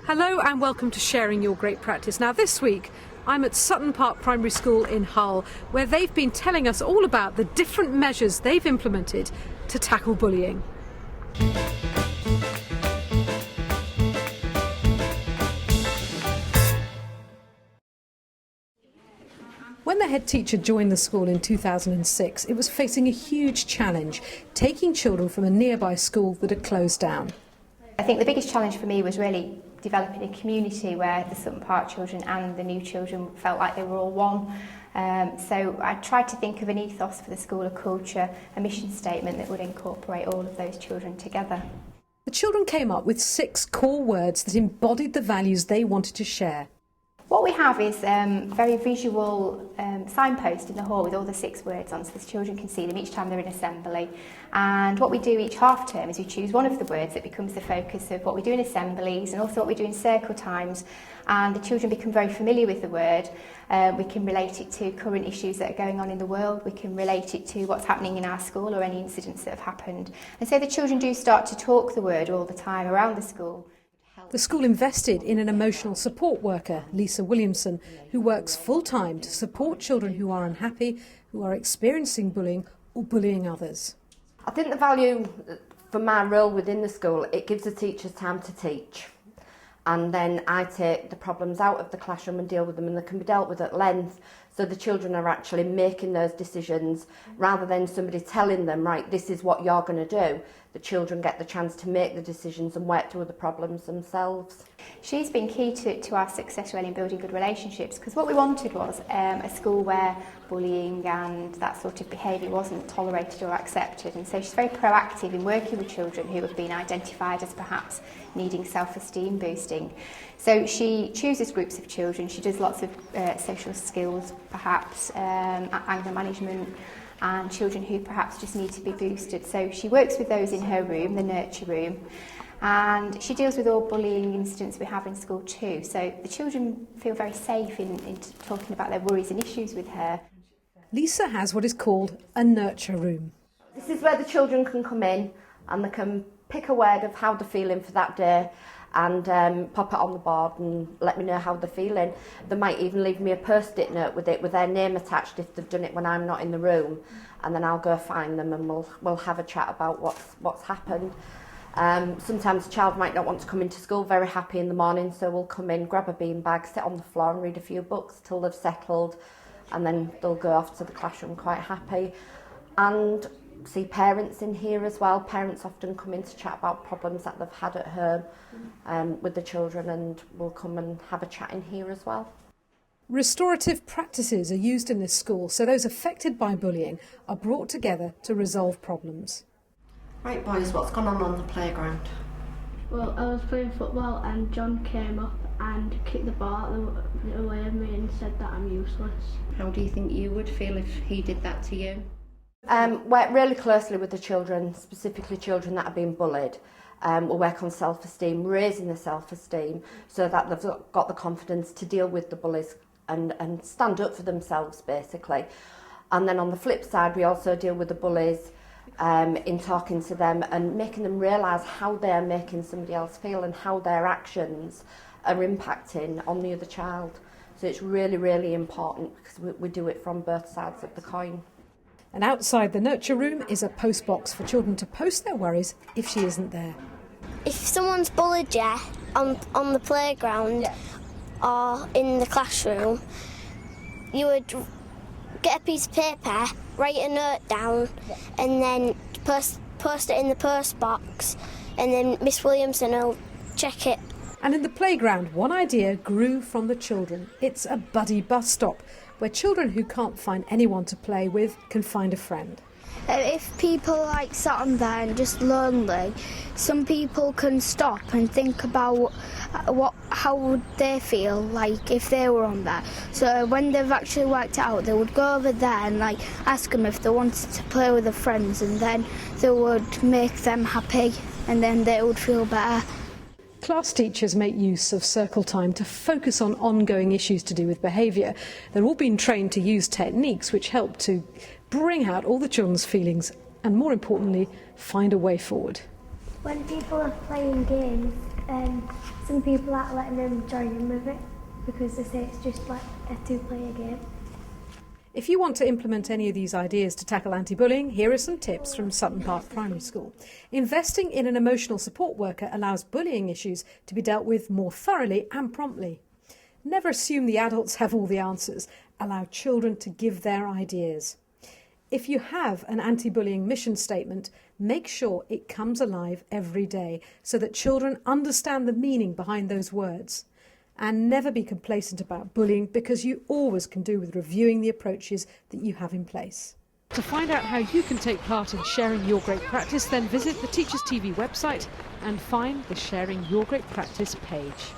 Hello and welcome to Sharing Your Great Practice. Now this week I'm at Sutton Park Primary School in Hull, where they've been telling us all about the different measures they've implemented to tackle bullying. When the head teacher joined the school in 2006, it was facing a huge challenge, taking children from a nearby school that had closed down. I think the biggest challenge for me was really developing a community where the Sutton Park children and the new children felt like they were all one. So I tried to think of an ethos for the school, a culture, a mission statement that would incorporate all of those children together. The children came up with 6 core words that embodied the values they wanted to share. What we have is very visual signpost in the hall with all the 6 words on, so the children can see them each time they're in assembly. And what we do each half term is we choose one of the words that becomes the focus of what we do in assemblies and also what we do in circle times. And the children become very familiar with the word. We can relate it to current issues that are going on in the world. We can relate it to what's happening in our school or any incidents that have happened. And so the children do start to talk the word all the time around the school. The school invested in an emotional support worker, Lisa Williamson, who works full-time to support children who are unhappy, who are experiencing bullying or bullying others. I think the value for my role within the school, it gives the teachers time to teach. And then I take the problems out of the classroom and deal with them, and they can be dealt with at length. So the children are actually making those decisions rather than somebody telling them, right, this is what you're going to do. The children get the chance to make the decisions and work through the problems themselves. She's been key to our success really in building good relationships, because what we wanted was a school where bullying and that sort of behaviour wasn't tolerated or accepted. And so she's very proactive in working with children who have been identified as perhaps needing self-esteem boosting. So she chooses groups of children, she does lots of social skills, perhaps anger management, and children who perhaps just need to be boosted. So she works with those in her room, the nurture room, and she deals with all bullying incidents we have in school too. So the children feel very safe in talking about their worries and issues with her. Lisa has what is called a nurture room. This is where the children can come in and they can pick a word of how they're feeling for that day and pop it on the board and let me know how they're feeling. They might even leave me a post-it note with it with their name attached if they've done it when I'm not in the room, and then I'll go find them and we'll have a chat about what's happened. Sometimes a child might not want to come into school very happy in the morning, so we'll come in, grab a beanbag, sit on the floor and read a few books till they've settled, and then they'll go off to the classroom quite happy. And see parents in here as well. Parents often come in to chat about problems that they've had at home with the children, and we'll come and have a chat in here as well. Restorative practices are used in this school, so those affected by bullying are brought together to resolve problems. Right boys, what's gone on the playground? Well, I was playing football and John came up and kicked the ball away at me and said that I'm useless. How do you think you would feel if he did that to you? Work really closely with the children, specifically children that have been bullied. We'll work on self-esteem, raising the self-esteem so that they've got the confidence to deal with the bullies and stand up for themselves, basically. And then on the flip side, we also deal with the bullies in talking to them and making them realise how they're making somebody else feel and how their actions are impacting on the other child. So it's really, really important because we do it from both sides of the coin. And outside the nurture room is a post box for children to post their worries if she isn't there. If someone's bullied you on the playground or in the classroom, you would get a piece of paper, write a note down, and then post it in the post box, and then Miss Williamson will check it. And in the playground, one idea grew from the children. It's a buddy bus stop, where children who can't find anyone to play with can find a friend. If people like sat on there and just lonely, some people can stop and think about how would they feel like if they were on there. So when they've actually worked it out, they would go over there and ask them if they wanted to play with their friends, and then they would make them happy, and then they would feel better. Class teachers make use of circle time to focus on ongoing issues to do with behaviour. They're all being trained to use techniques which help to bring out all the children's feelings and, more importantly, find a way forward. When people are playing games, some people aren't letting them join in with it because they say it's just like a two-player game. If you want to implement any of these ideas to tackle anti-bullying, here are some tips from Sutton Park Primary School. Investing in an emotional support worker allows bullying issues to be dealt with more thoroughly and promptly. Never assume the adults have all the answers. Allow children to give their ideas. If you have an anti-bullying mission statement, make sure it comes alive every day so that children understand the meaning behind those words. And never be complacent about bullying, because you always can do with reviewing the approaches that you have in place. To find out how you can take part in sharing your great practice, then visit the Teachers TV website and find the Sharing Your Great Practice page.